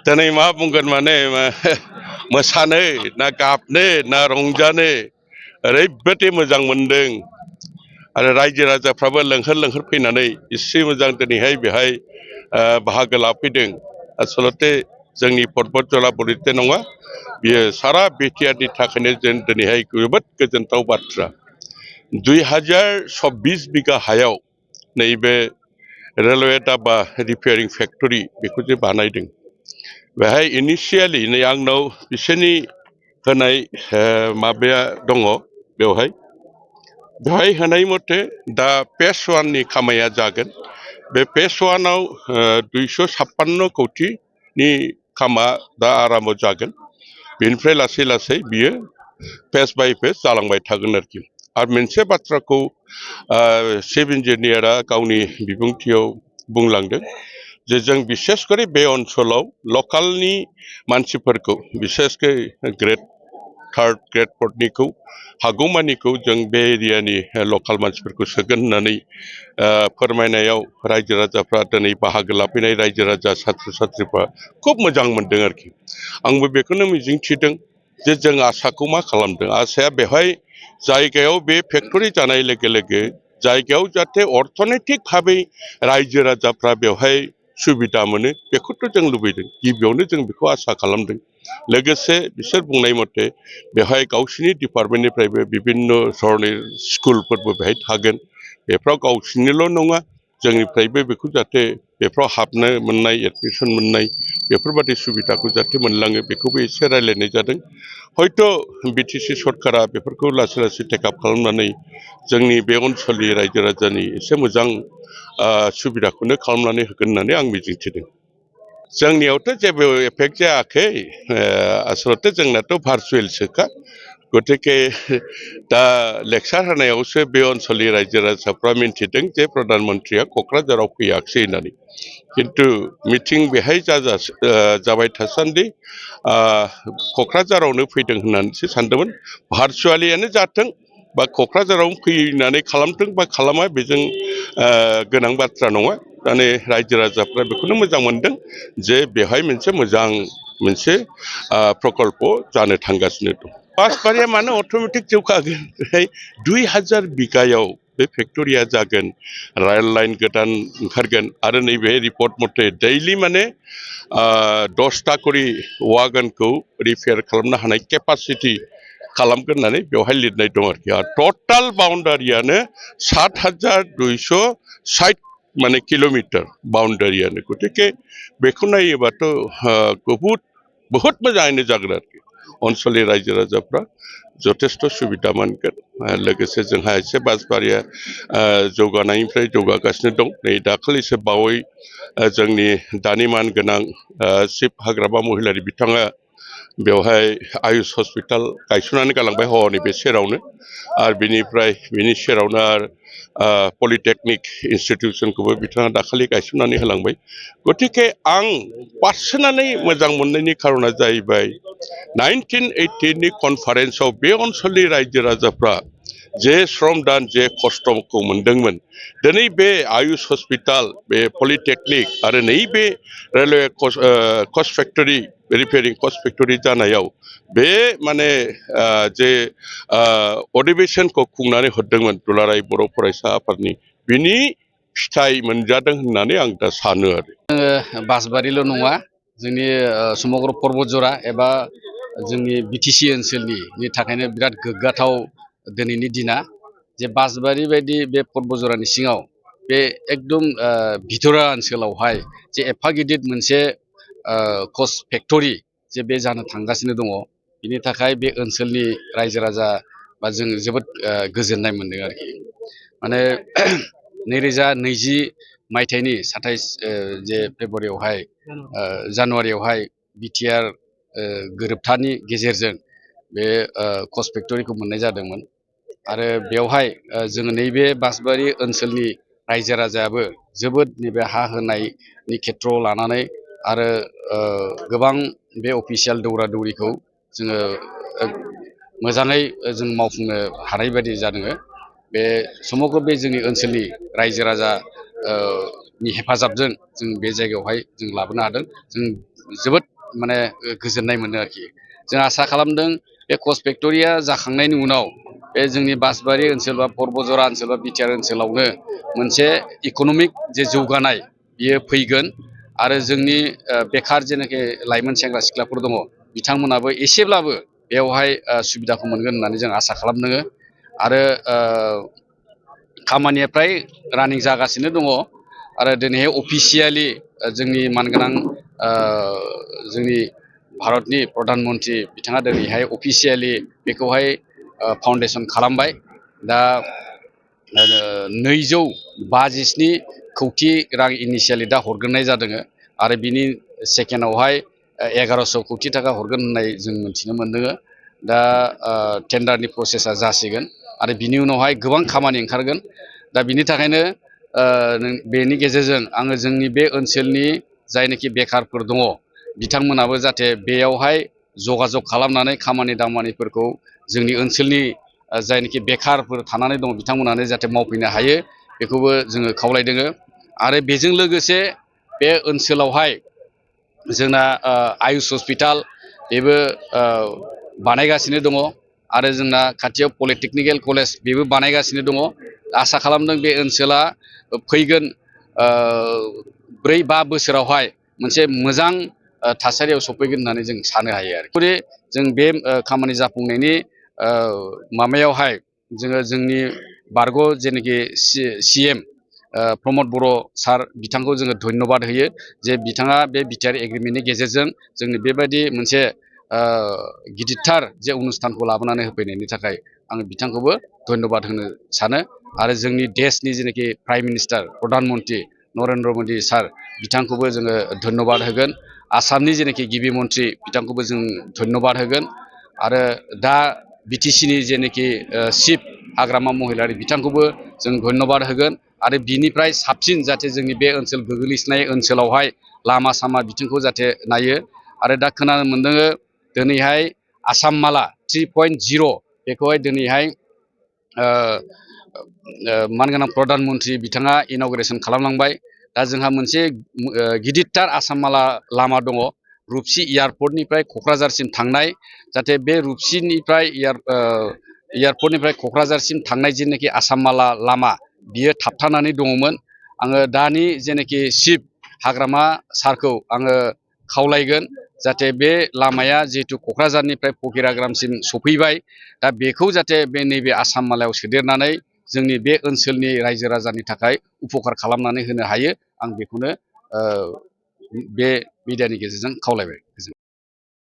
दिनै मा बुंगोन माने मोसानो ना गाबनो ना रंजानो ओरैबायदि मोजां मोनदों आरो रायजो राजाफ्राबो लोंहोर लोंहोर फैनानै एसे मोजां दिनैहाय बेहाय बाहागो लाफैदों आसलते जोंनि पर्बतजला बरिते नङा बियो सारा बिटिआरनि थाखायनो जों दिनैहाय जोबोद गोजोनथाव बाथ्रा 2026 बिगा हायाव नैबे रेलवे दाबा रिपेयारिं फेक्टरि बेखौ जे बानायदों बेहाय इनिशियेलि नै आंनाव बिसोरनि होनाय माबाया दङ बेवहाय होनाय मथे दा फेज 1 नि खामानिया जागोन बे फेज 1 आव 256 कौटिनि खामा दा आरामाव जागोन बेनिफ्राय लासै लासै बियो फेज बाय फेज जालांबाय थागोन आरोखि आरो मोनसे बाथ्राखौ चिफ इन्जिनियारा गावनि बिबुंथियाव बुंलांदों जे जों बिसेसकरि बे ओनसोलाव लकालनि मानसिफोरखौ बिसेसकै ग्रेड 3rd ग्रेड 4निखौ हागौमानिखौ जों बे एरियानि लकाल मानसिफोरखौ सोगोन होननानै फोरमायनायाव रायजो राजाफ्रा दिनै बाहागो लाफैनाय रायजो राजा साथ्र साथ्रिफ्रा खुब मोजां मोनदों आरोखि आंबो बेखौनो मिजिंथिदों जे जों आसाखौ मा खालामदों आसाया बेवहाय जायगायाव बे फेक्टरि जानाय लोगो लोगो जायगायाव जाहाथे अर्थनैतिक भाबै रायजो राजाफ्रा बेवहाय सुबिदा मोनो बेखौथ' जों लुबैदों गिबियावनो जों बेखौ आसा खालामदों लोगोसे बिसोर बुंनाय मथे बेवहाय गावसिनि डिपार्टमेन्टनिफ्रायबो बिभिन्न धरननि स्कुलफोरबो बेहाय थागोन बेफ्राव गावसिनिल' नङा जोंनिफ्रायबो बेखौ जाहाथे बेफ्राव हाबनो मोननाय एडमिसन मोननाय बेफोरबादि सुबिदाखौ जाहाथे मोनलाङो बेखौबो एसे रायलायनाय जादों हयथ' बिटिसि सरकारा बेफोरखौ लासै लासै टेकआप खालामनानै जोंनि बे ओनसोलनि रायजो राजानि एसे मोजां सुबिदाखौनो खालामनानै होगोन होननानै आं मिजिंथिदों जोंनियावथ' जेबो एफेक्ट जायाखै आसलते जोंनाथ' भार्चुवेलसोखा गतिके दा लेक्सार होनायावसो बे ओनसोलनि रायजो राजाफ्रा मिन्थिदों जे प्रधान मन्त्रिया क'क्राझाराव फैयाखिसै होननानै खिन्थु मिटिं बेहाय जाबाय थासान्दि क'क्राझारावनो फैदों होननानैसो सानदोंमोन भार्चुवेलियानो जाथों बा क'क्राझाराव फैनानै खालामथों बा खालामा बेजों गोनां बाथ्रा नङा माने रायजो राजाफ्रा बेखौनो मोजां मोनदों जे बेवहाय मोनसे मोजां मोनसे प्रकल्प जानो थांगासिनो दं बासबारिया मानो अट'मेटिक जौगागोन 2000 बिगायाव बे फेक्टरिया जागोन रेल लाइन गोदान ओंखारगोन आरो नैबे रिपर्ट मथे दैलि माने 10टा करि वागनखौ रिपेयार खालामनो हानाय केपासिटि खालामगोन होननानै बेवहाय लिरनाय दं आरोखि आरो टटाल बाउन्डारियानो 7260 माने किल'मिटार बाउन्डारियानो गतिके बेखौ नायोबाथ' बहुद मोजाङैनो जागोन आरोखि ओनसोलनि रायजो राजाफ्रा जथेस्थ' सुबिदा मोनगोन लोगोसे जोंहा एसे बासबारिया जौगानायनिफ्राय जौगागासिनो दं नै दाखालिसो बावै जोंनि दानि मान गोनां चिफ हाग्रामा महिलारि बिथाङा बेवहाय आयुष हस्पिटाल गायसननानै गालांबाय हरनि बे सेरावनो आरो बिनिफ्राय बिनि सेरावनो आरो पलिटेकनिक इन्सटिटिउसनखौबो बिथाङा दाखालि गायसननानै होलांबाय गतिके आं पार्सनेलि मोजां मोननायनि खारना जाहैबाय 1980नि कनफारेन्सआव बे ओनसोलनि रायजो राजाफ्रा जे श्रम दान जे खस्थ'खौ मोनदोंमोन दिनै बे आयुष हस्पिटाल बे पलिटेकनिक आरो नैबे रेलवे कच फेक्टरि रिपेयारिं कच फेक्टरि जानायाव बे माने जे अधिवेशनखौ खुंनानै हरदोंमोन दुलाराय बर' फरायसा आफादनि बिनि फिथाइ मोनजादों होननानै आं दा सानो आरो बासबारिल' नङा जोंनि समग्र पर्बतजरा एबा जोंनि बिटिसि ओनसोलनि थाखायनो बिराद गोग्गाथाव दिनैनि दिना जे बासबारि बायदि बे पर्बतजरानि सिङाव बे एकदम भितरा ओनसोलावहाय जे एफा गिदिर मोनसे कच फेक्टरि जे बे जानो थांगासिनो दङ बिनि थाखाय बे ओनसोलनि रायजो राजा बा जों जोबोद गोजोननाय मोनदों आरोखि माने 2020 मायथाइनि 27 जे फेब्रुवारियावहाय जानुवारियावहाय बिटिआर गोरोबथानि गेजेरजों बे कच फेक्टरिखौ मोननाय जादोंमोन आरो बेवहाय जोङो नैबे बासबारि ओनसोलनि रायजो राजायाबो जोबोद नैबे हा होनायनि खेथ्रआव लानानै आरो गोबां बे अफिसियेल दौरा दौरिखौ जोङो मोजाङै जों मावफुंनो हानाय बायदि जादों बे समग्र बे जोंनि ओनसोलनि रायजो राजा नि हेफाजाबजों जों बे जायगायावहाय जों लाबोनो हादों जों जोबोद माने गोजोननाय मोनो आरोखि। जों आसा खालामदों बे कच फेक्ट'रिया जाखांनायनि उनाव बे जोंनि बासबारि ओनसोल बा पर्बतजरा ओनसोल बा बिटिआर ओनसोलावनो मोनसे इक'नमिक जे जौगानाय बियो फैगोन आरो जोंनि बेखार जेनाखि लाइमोन सेंग्रा सिख्लाफोर दङ बिथांमोनाबो एसेब्लाबो बेवहाय सुबिदाखौ मोनगोन होननानै जों आसा खालामदों आरो खामानिया फ्राय रानिं जागासिनो दङ आरो दिनैहाय अफिसियेलि जोंनि मानगोनां जोंनि भारतनि प्रधान मन्त्रि बिथाङा दिनैहाय अफिसियेलि बेखौहाय फाउन्डेसन खालामबाय दा 257 कौटि रां इनिशियेलि दा हरग्रोनाय जादों आरो बिनि सेकेन्डआवहाय 1100 कौटि थाखा हरगोन होननाय जों मिथिनो मोनदों दा टेन्डारनि प्रसेसा जासिगोन आरो बिनि उनावहाय गोबां खामानि ओंखारगोन दा बिनि थाखायनो बेनि गेजेरजों आङो जोंनि बे ओनसोलनि जायनोखि बेखारफोर दङ बिथांमोनाबो जाहाथे बेयावहाय जगाजग खालामनानै खामानि दामानिफोरखौ जोंनि ओनसोलनि जायनोखि बेखारफोर थानानै दङ बिथांमोनानो जाहाथे मावफैनो हायो बेखौबो जोङो खावलायदों आरो बेजों लोगोसे बे ओनसोलावहाय जोंना आयुष हस्पिटाल बेबो बानायगासिनो दङ आरो जोंना खाथियाव पलिटेकनिकेल कलेज बेबो बानायगासिनो दङ आसा खालामदों बे ओनसोला फैगोन 4-5 बोसोरावहाय मोनसे मोजां थासारियाव सफैगोन होननानै जों साननो हायो आरो जों बे खामानि जाफुंनायनि माबायावहाय जोङो जोंनि बारग' जेनाखि CM प्रमद बर' सार बिथांखौ जोङो धन्यबाद होयो जे बिथाङा बे बिटिआर एग्रिमेन्टनि गेजेरजों जोंनि बेबायदि मोनसे गिदिरथार जे अनुस्थानखौ लाबोनानै होफैनायनि थाखाय आं बिथांखौबो धन्यबाद होनो सानो आरो जोंनि देशनि जेनाखि प्राइम मिनिस्टार प्रधान मन्त्रि नरेन्द्र मदि सार बिथांखौबो जोङो धन्यबाद होगोन आसामनि जेनाखि गिबि मन्त्रि बिथांखौबो जों धन्यबाद होगोन आरो दा बिटिसिनि जेनाखि चिफ हाग्रामा महिलारि बिथांखौबो जों धन्यबाद होगोन आरो बिनिफ्राय साबसिन जाहाथे जोंनि बे ओनसोल गोग्लैसोनाय ओनसोलावहाय लामा सामा बिथिंखौ जाहाथे नायो आरो दा खोनानो मोनदों दिनैहाय आसाम माला 3.0 बेखौहाय दिनैहाय मानगोनां प्रधान मन्त्रि बिथाङा इन'ग्रेसन खालामलांबाय दा जोंहा मोनसे गिदिरथार आसाम माला लामा दङ रुपसि एयारपर्टनिफ्राय क'क्राझारसिम थांनाय जाहाथे बे रुपसिनिफ्राय एयारपर्टनिफ्राय क'क्राझारसिम थांनाय जेनाखि आसाम माला लामा बियो थाबथानानै दङमोन आङो दानि जेनाखि चिफ हाग्रामा सारखौ आङो खावलायगोन जाहाथे बे लामाया जिहेतु क'क्राझारनिफ्राय फकिराग्रामसिम सफैबाय दा बेखौ जाहाथे बे नैबे आसाम मालायाव सोदेरनानै जोंनि बे ओनसोलनि रायजो राजानि थाखाय उपकार खालामनानै होनो हायो आं बेखौनो बे मिडियानि गेजेरजों खावलायबाय।